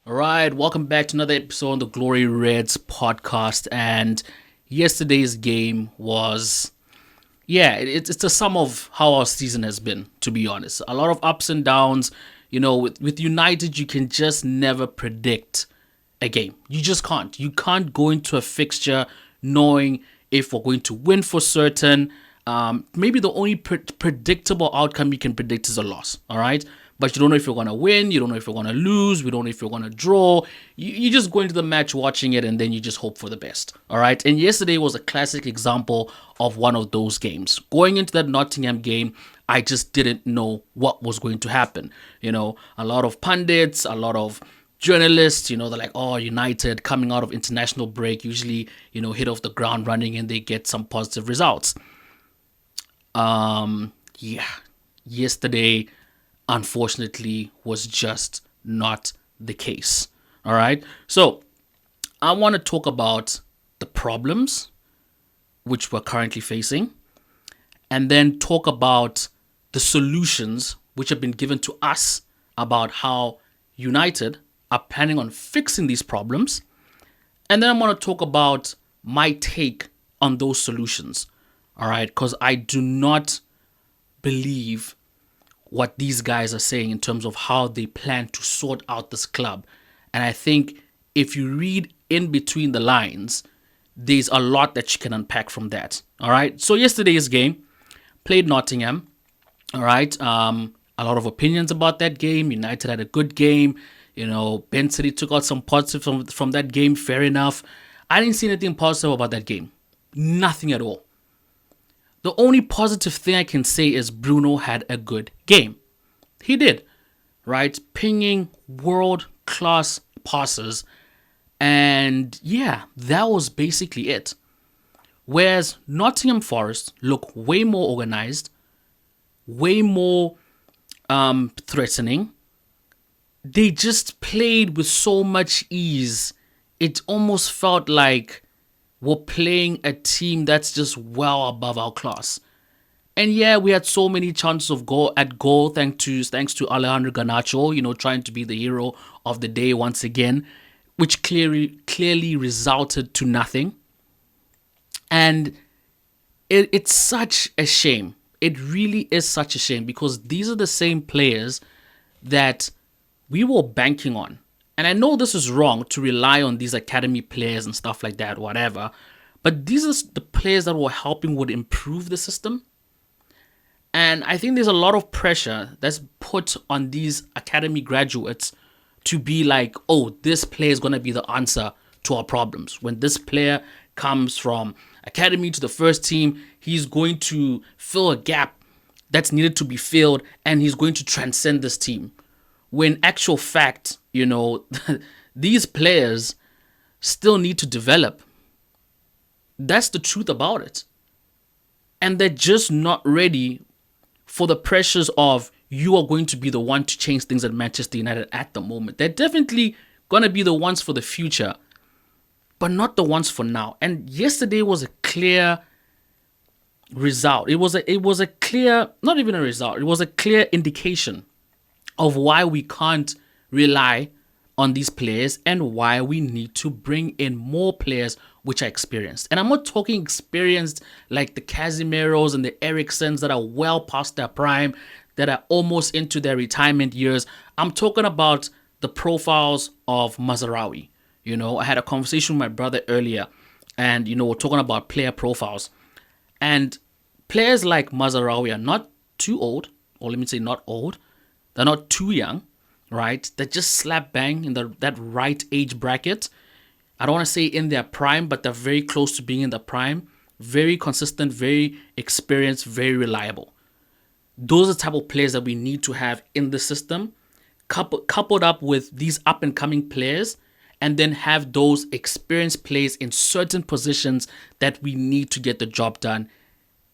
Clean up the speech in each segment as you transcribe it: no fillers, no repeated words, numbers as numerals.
All right, welcome back to another episode on the Gloryreds podcast. And yesterday's game was, it's a sum of how our season has been, to be honest. A lot of ups and downs. With United, you can just never predict a game. You just can't. You can't go into a fixture knowing if we're going to win for certain. Maybe the only predictable outcome you can predict is a loss. All right. But you don't know if you're going to win. You don't know if you're going to lose. We don't know if you're going to draw. You just go into the match watching it and then you just hope for the best. All right. And yesterday was a classic example of one of those games. Going into that Nottingham game, I just didn't know what was going to happen. A lot of pundits, a lot of journalists, they're like, oh, United coming out of international break usually, hit off the ground running and they get some positive results. Yeah, yesterday, unfortunately, was just not the case. All right. So I want to talk about the problems which we're currently facing and then talk about the solutions which have been given to us about how United are planning on fixing these problems. And then I'm going to talk about my take on those solutions. All right. Because I do not believe what these guys are saying in terms of how they plan to sort out this club. And I think if you read in between the lines, there's a lot that you can unpack from that. All right. So yesterday's game, played Nottingham. All right. A lot of opinions about that game. United had a good game. Ben City took out some positive from that game. Fair enough. I didn't see anything positive about that game. Nothing at all. The only positive thing I can say is Bruno had a good game. He did, right? Pinging world-class passes. And yeah, that was basically it. Whereas Nottingham Forest look way more organized, way more threatening. They just played with so much ease. It almost felt like we're playing a team that's just well above our class. And yeah, we had so many chances of goal thanks to Alejandro Garnacho, trying to be the hero of the day once again, which clearly resulted to nothing. And it's such a shame. It really is such a shame because these are the same players that we were banking on. And I know this is wrong to rely on these academy players and stuff like that, whatever. But these are the players that were helping would improve the system. And I think there's a lot of pressure that's put on these academy graduates to be like, oh, this player is going to be the answer to our problems. When this player comes from academy to the first team, he's going to fill a gap that's needed to be filled and he's going to transcend this team. When actual fact, these players still need to develop. That's the truth about it. And they're just not ready for the pressures of you are going to be the one to change things at Manchester United at the moment. They're definitely going to be the ones for the future, but not the ones for now. And yesterday was a clear result. It was a clear, not even a result. It was a clear indication of why we can't rely on these players and why we need to bring in more players which are experienced. And I'm not talking experienced like the Casemiros and the Ericssons that are well past their prime, that are almost into their retirement years. I'm talking about the profiles of Mazraoui. I had a conversation with my brother earlier and, we're talking about player profiles. And players like Mazraoui are not too old, or let me say not old. They're not too young, right? They're just slap bang in that right age bracket. I don't want to say in their prime, but they're very close to being in the prime. Very consistent, very experienced, very reliable. Those are the type of players that we need to have in the system, coupled up with these up-and-coming players, and then have those experienced players in certain positions that we need to get the job done,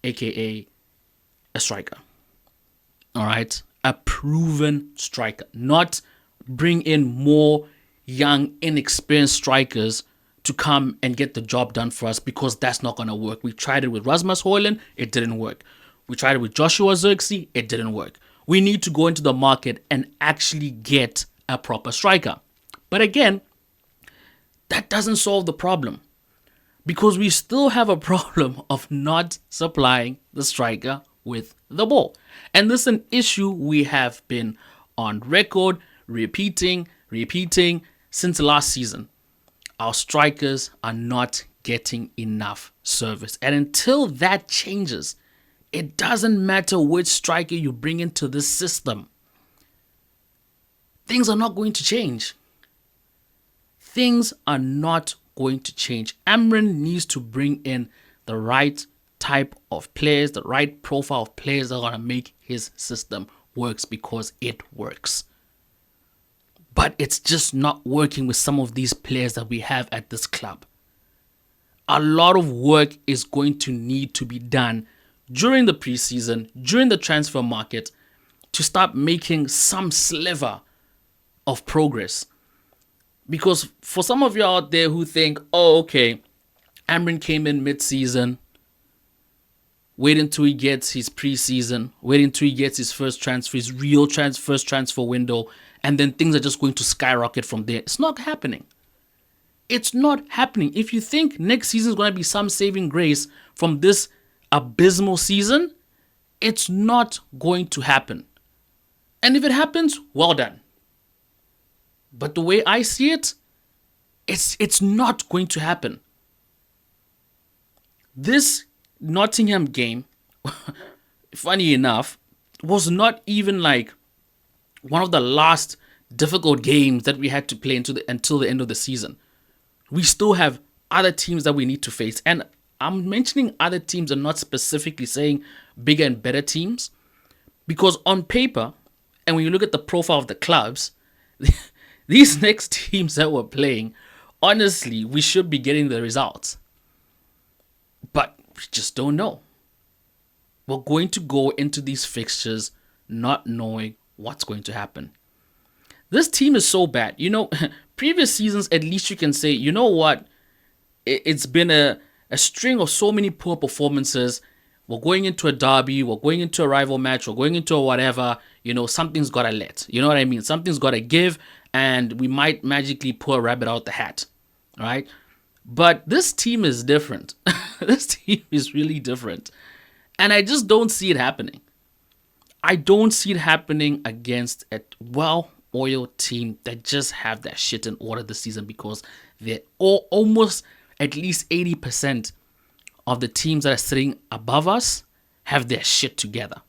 aka a striker. All right? A proven striker, not bring in more young, inexperienced strikers to come and get the job done for us, because that's not going to work. We tried it with Rasmus Højlund, it didn't work. We tried it with Joshua Zirkzee, it didn't work. We need to go into the market and actually get a proper striker. But again, that doesn't solve the problem because we still have a problem of not supplying the striker with the ball. And this is an issue we have been on record repeating since last season. Our strikers are not getting enough service. And until that changes, it doesn't matter which striker you bring into this system. Things are not going to change. Things are not going to change. Amrin needs to bring in the right type of players, the right profile of players that are going to make his system works because it works. But it's just not working with some of these players that we have at this club. A lot of work is going to need to be done during the preseason, during the transfer market, to start making some sliver of progress. Because for some of you out there who think, oh, okay, Amrin came in mid-season, wait until he gets his preseason, wait until he gets his first transfer, his real first transfer window, and then things are just going to skyrocket from there. It's not happening. It's not happening. If you think next season is going to be some saving grace from this abysmal season, it's not going to happen. And if it happens, well done. But the way I see it, it's not going to happen. This Nottingham game, funny enough, was not even like one of the last difficult games that we had to play until the end of the season. We still have other teams that we need to face. And I'm mentioning other teams and not specifically saying bigger and better teams. Because on paper, and when you look at the profile of the clubs, these next teams that we're playing, honestly, we should be getting the results. But we just don't know. We're going to go into these fixtures not knowing what's going to happen. This team is so bad. Previous seasons, at least you can say, you know what? It's been a string of so many poor performances. We're going into a derby. We're going into a rival match. We're going into a whatever. Something's got to let. You know what I mean? Something's got to give. And we might magically pull a rabbit out the hat. Right? But this team is different. This team is really different. And I just don't see it happening. I don't see it happening against a well-oiled team that just have that shit in order this season because they're almost at least 80% of the teams that are sitting above us have their shit together.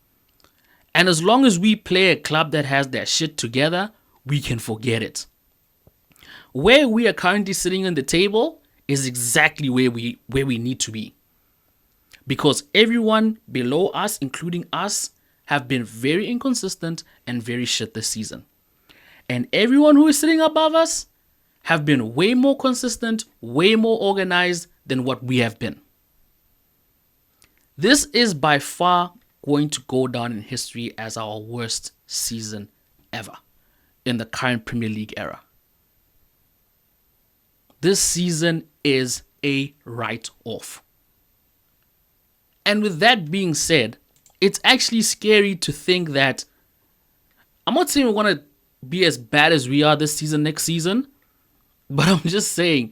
And as long as we play a club that has their shit together, we can forget it. Where we are currently sitting on the table is exactly where we need to be. Because everyone below us, including us, have been very inconsistent and very shit this season. And everyone who is sitting above us have been way more consistent, way more organized than what we have been. This is by far going to go down in history as our worst season ever in the current Premier League era. This season is a write-off. And with that being said, it's actually scary to think that I'm not saying we want to be as bad as we are this season next season, but I'm just saying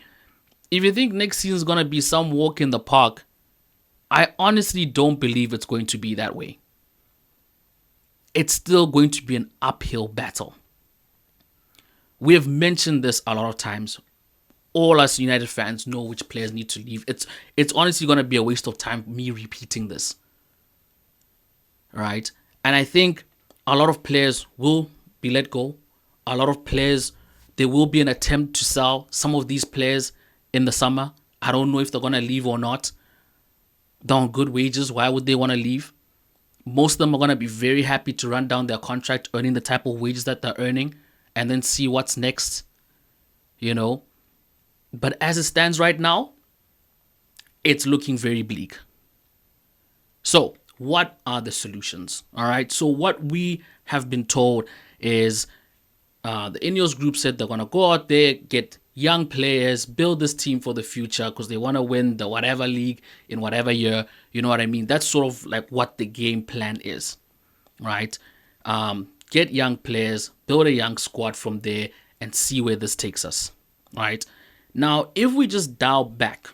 if you think next season is going to be some walk in the park, I honestly don't believe it's going to be that way. It's still going to be an uphill battle. We have mentioned this a lot of times. All us United fans know which players need to leave. It's honestly going to be a waste of time me repeating this. Right? And I think a lot of players will be let go. A lot of players, there will be an attempt to sell some of these players in the summer. I don't know if they're going to leave or not. They're on good wages. Why would they want to leave? Most of them are going to be very happy to run down their contract, earning the type of wages that they're earning, and then see what's next. But as it stands right now, it's looking very bleak. So, what are the solutions? All right. So, what we have been told is the Ineos group said they're going to go out there, get young players, build this team for the future because they want to win the whatever league in whatever year. You know what I mean? That's sort of like what the game plan is, right? Get young players, build a young squad from there, and see where this takes us. Right? Now, if we just dial back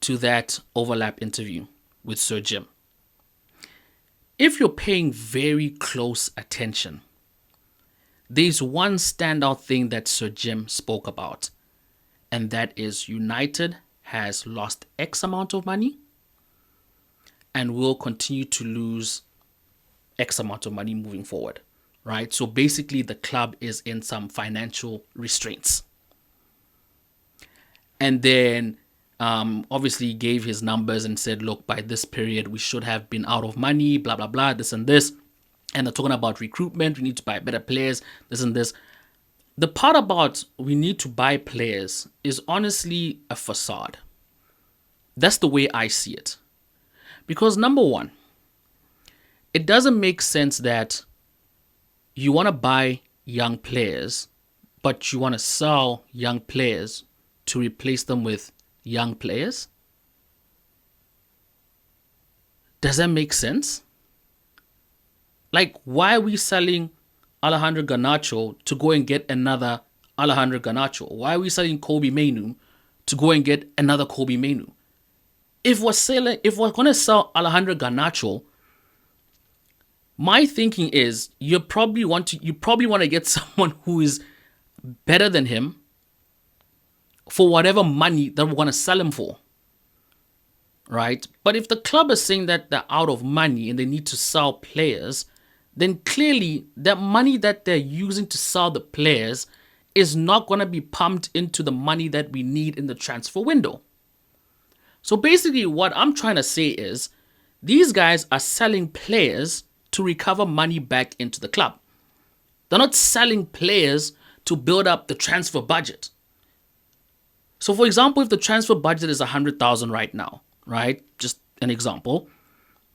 to that overlap interview with Sir Jim, if you're paying very close attention, there's one standout thing that Sir Jim spoke about, and that is United has lost X amount of money and will continue to lose X amount of money moving forward, right? So basically the club is in some financial restraints. And then obviously gave his numbers and said, look, by this period, we should have been out of money, blah, blah, blah, this and this. And they're talking about recruitment. We need to buy better players, this and this. The part about we need to buy players is honestly a facade. That's the way I see it. Because number one, it doesn't make sense that you want to buy young players, but you want to sell young players to replace them with young players. Does that make sense? Like, why are we selling Alejandro Garnacho to go and get another Alejandro Garnacho? Why are we selling Kobe Mainoo to go and get another Kobe Mainoo? If we're going to sell Alejandro Garnacho, my thinking is you probably want to get someone who is better than him for whatever money that we're going to sell him for. Right? But if the club is saying that they're out of money and they need to sell players, then clearly that money that they're using to sell the players is not going to be pumped into the money that we need in the transfer window. So basically what I'm trying to say is these guys are selling players to recover money back into the club. They're not selling players to build up the transfer budget. So for example, if the transfer budget is 100,000 right now, right? Just an example.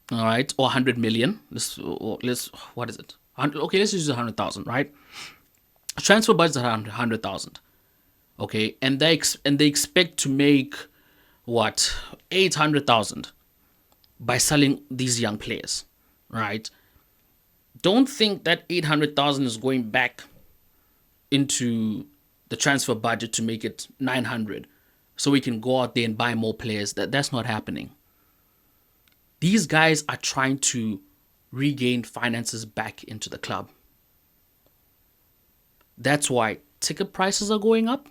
All right, or 100 million. What is it? Okay, let's use 100,000, right? Transfer budget is 100,000. Okay, and they expect to make what 800,000 by selling these young players, right? Don't think that 800,000 is going back into the transfer budget to make it 900, so we can go out there and buy more players. That's not happening. These guys are trying to regain finances back into the club. That's why ticket prices are going up.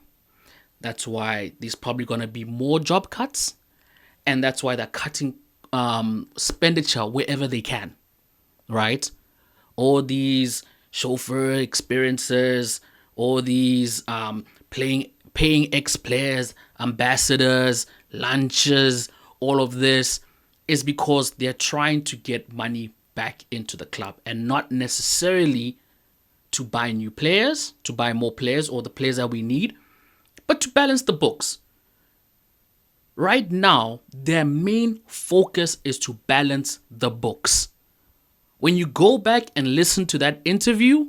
That's why there's probably going to be more job cuts. And that's why they're cutting expenditure wherever they can, right? All these chauffeur experiences, all these paying ex-players, ambassadors, lunches, all of this is because they're trying to get money back into the club and not necessarily to buy new players, to buy more players or the players that we need, but to balance the books. Right now, their main focus is to balance the books. When you go back and listen to that interview,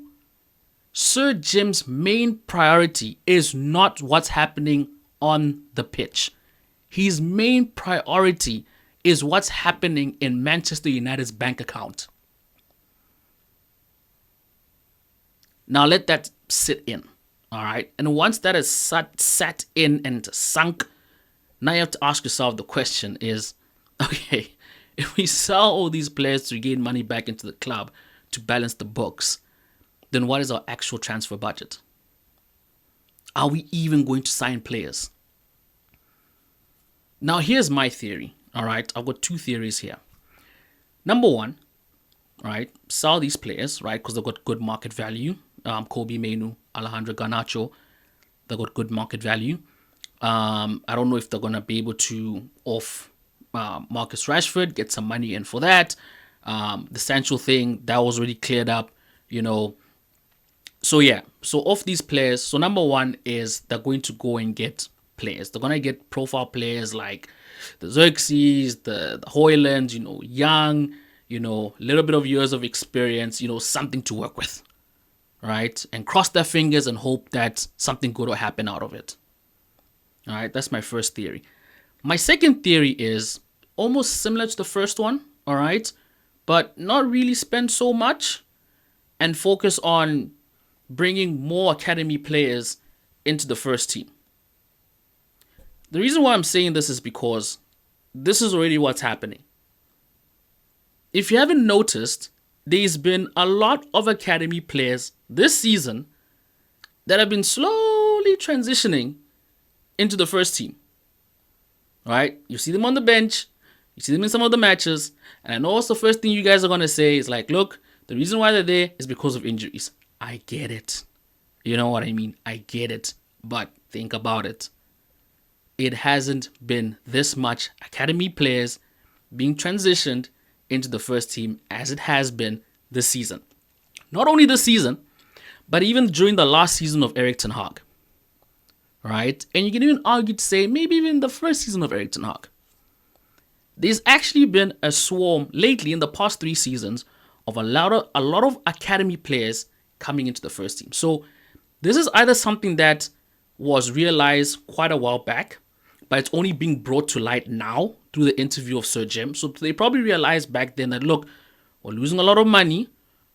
Sir Jim's main priority is not what's happening on the pitch. His main priority is what's happening in Manchester United's bank account. Now let that sit in, all right? And once that is sat in and sunk, now you have to ask yourself the question is, okay, if we sell all these players to gain money back into the club to balance the books, then what is our actual transfer budget? Are we even going to sign players? Now here's my theory. All right, I've got two theories here. Number one, right, sell these players, right, because they've got good market value. Kobe Mainoo, Alejandro Garnacho, they've got good market value. I don't know if they're going to be able to off Marcus Rashford, get some money in for that. The Sancho thing, that was already cleared up, you know. So yeah, so off these players, so number one is they're going to go and get players. They're going to get profile players like the Xerxes, the Hoyland, you know, young, you know, little bit of years of experience, you know, something to work with, right? And cross their fingers and hope that something good will happen out of it. All right, that's my first theory. My second theory is almost similar to the first one, all right, but not really spend so much and focus on bringing more academy players into the first team. The reason why I'm saying this is because this is already what's happening. If you haven't noticed, there's been a lot of academy players this season that have been slowly transitioning into the first team. Right? You see them on the bench, you see them in some of the matches, and I know what's the first thing you guys are going to say is like, look, the reason why they're there is because of injuries. I get it. You know what I mean? I get it. But think about it. It hasn't been this much academy players being transitioned into the first team as it has been this season. Not only this season, but even during the last season of Erik ten Hag. Right? And you can even argue to say maybe even the first season of Erik ten Hag. There's actually been a swarm lately in the past 3 seasons of a lot of academy players coming into the first team. So this is either something that was realized quite a while back, but it's only being brought to light now through the interview of Sir Jim. So they probably realized back then that, look, we're losing a lot of money.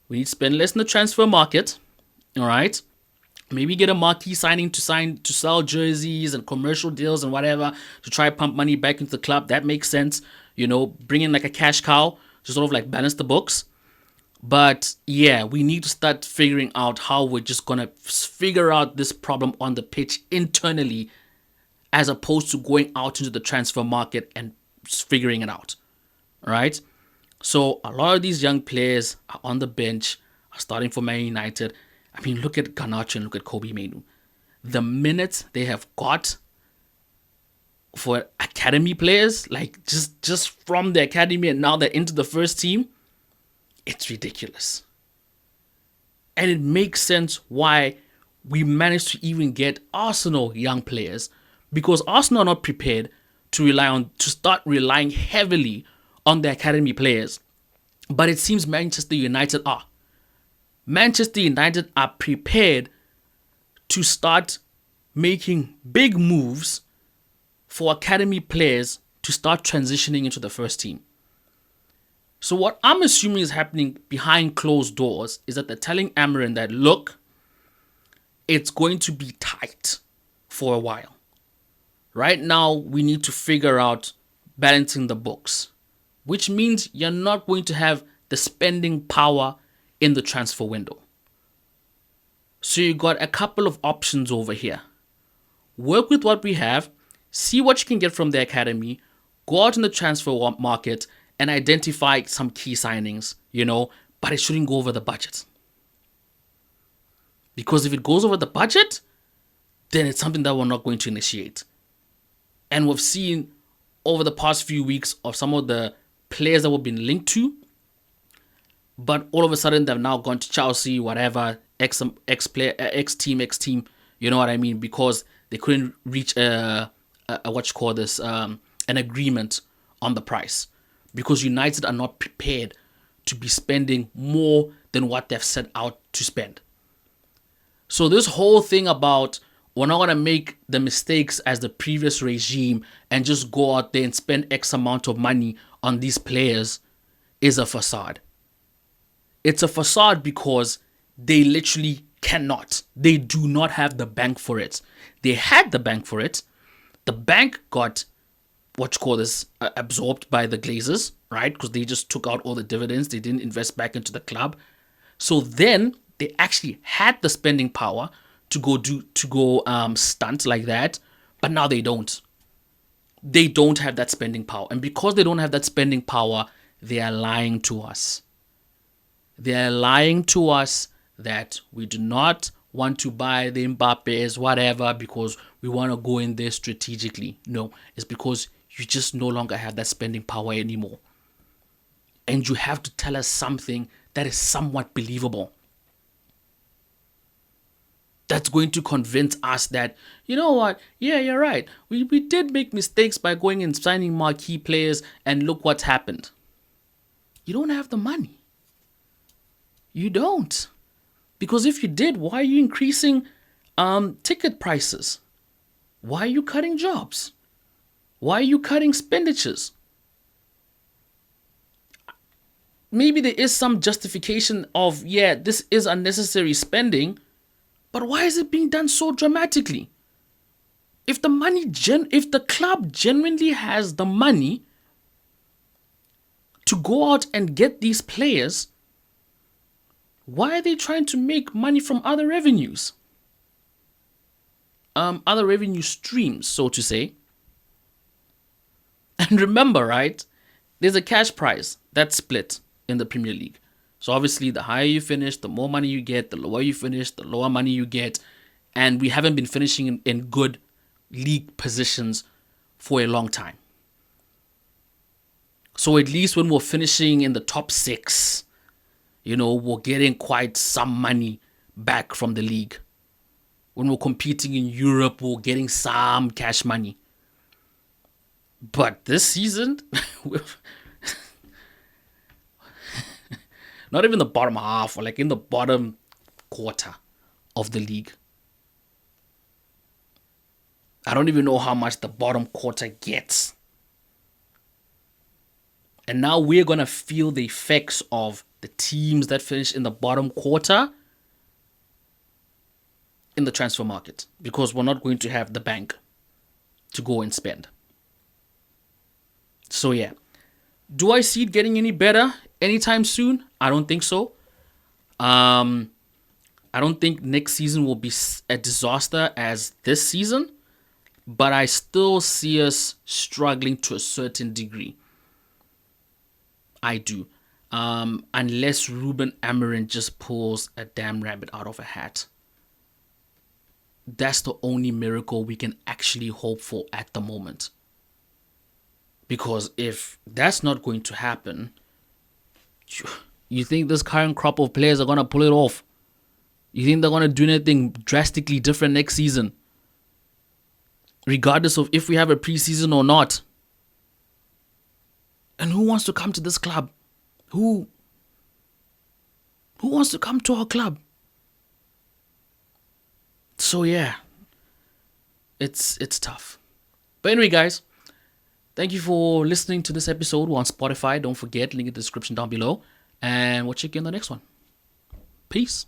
We need to spend less in the transfer market. All right. Maybe get a marquee signing to sell jerseys and commercial deals and whatever to try pump money back into the club. That makes sense. You know, bring in like a cash cow to sort of like balance the books. But yeah, we need to start figuring out how we're just going to figure out this problem on the pitch internally as opposed to going out into the transfer market and figuring it out. All right. So a lot of these young players are on the bench, are starting for Man United. I mean, look at Garnacho and look at Kobe Mainoo. The minutes they have got for academy players, like just from the academy and now they're into the first team, it's ridiculous. And it makes sense why we managed to even get Arsenal young players, because Arsenal are not prepared to start relying heavily on the academy players. But it seems Manchester United are. Manchester United are prepared to start making big moves for academy players to start transitioning into the first team. So what I'm assuming is happening behind closed doors is that they're telling Amarin that, look, it's going to be tight for a while. Right now, we need to figure out balancing the books, which means you're not going to have the spending power in the transfer window. So you got a couple of options over here. Work with what we have, see what you can get from the academy, go out in the transfer market and identify some key signings, but it shouldn't go over the budget. Because if it goes over the budget, then it's something that we're not going to initiate. And we've seen over the past few weeks of some of the players that we've been linked to, but all of a sudden they've now gone to Chelsea, whatever, X team, you know what I mean? Because they couldn't reach an agreement on the price. Because United are not prepared to be spending more than what they've set out to spend. So this whole thing about we're not going to make the mistakes as the previous regime and just go out there and spend X amount of money on these players is a facade. It's a facade because they literally cannot. They do not have the bank for it. They had the bank for it. The bank got absorbed by the Glazers, right? Because they just took out all the dividends. They didn't invest back into the club. So then they actually had the spending power to go stunt like that, but now they don't. They don't have that spending power, and because they don't have that spending power, they are lying to us. They are lying to us that we do not want to buy the Mbappes, whatever, because we want to go in there strategically. No, it's because you just no longer have that spending power anymore. And you have to tell us something that is somewhat believable. That's going to convince us that, you know what, yeah, you're right. We did make mistakes by going and signing marquee players, and look what's happened. You don't have the money. You don't. Because if you did, why are you increasing ticket prices? Why are you cutting jobs? Why are you cutting expenditures? Maybe there is some justification of, yeah, this is unnecessary spending, But why is it being done so dramatically? If the club genuinely has the money to go out and get these players, why are they trying to make money from other revenues? Other revenue streams, so to say. And remember, right, there's a cash prize that's split in the Premier League. So obviously, the higher you finish, the more money you get. The lower you finish, the lower money you get. And we haven't been finishing in good league positions for a long time. So at least when we're finishing in the top 6, we're getting quite some money back from the league. When we're competing in Europe, we're getting some cash money. But this season, not even the bottom half, or like in the bottom quarter of the league. I don't even know how much the bottom quarter gets. And now we're going to feel the effects of the teams that finish in the bottom quarter in the transfer market, because we're not going to have the bank to go and spend. So yeah, do I see it getting any better anytime soon? I don't think so. I don't think next season will be a disaster as this season, but I still see us struggling to a certain degree. I do. Unless Ruben Amorim just pulls a damn rabbit out of a hat. That's the only miracle we can actually hope for at the moment. Because if that's not going to happen, you think this current crop of players are going to pull it off? You think they're going to do anything drastically different next season? Regardless of if we have a preseason or not. And who wants to come to this club? Who wants to come to our club? So yeah, it's tough. But anyway, guys, thank you for listening to this episode. We're on Spotify. Don't forget, link in the description down below. And we'll check you in the next one. Peace.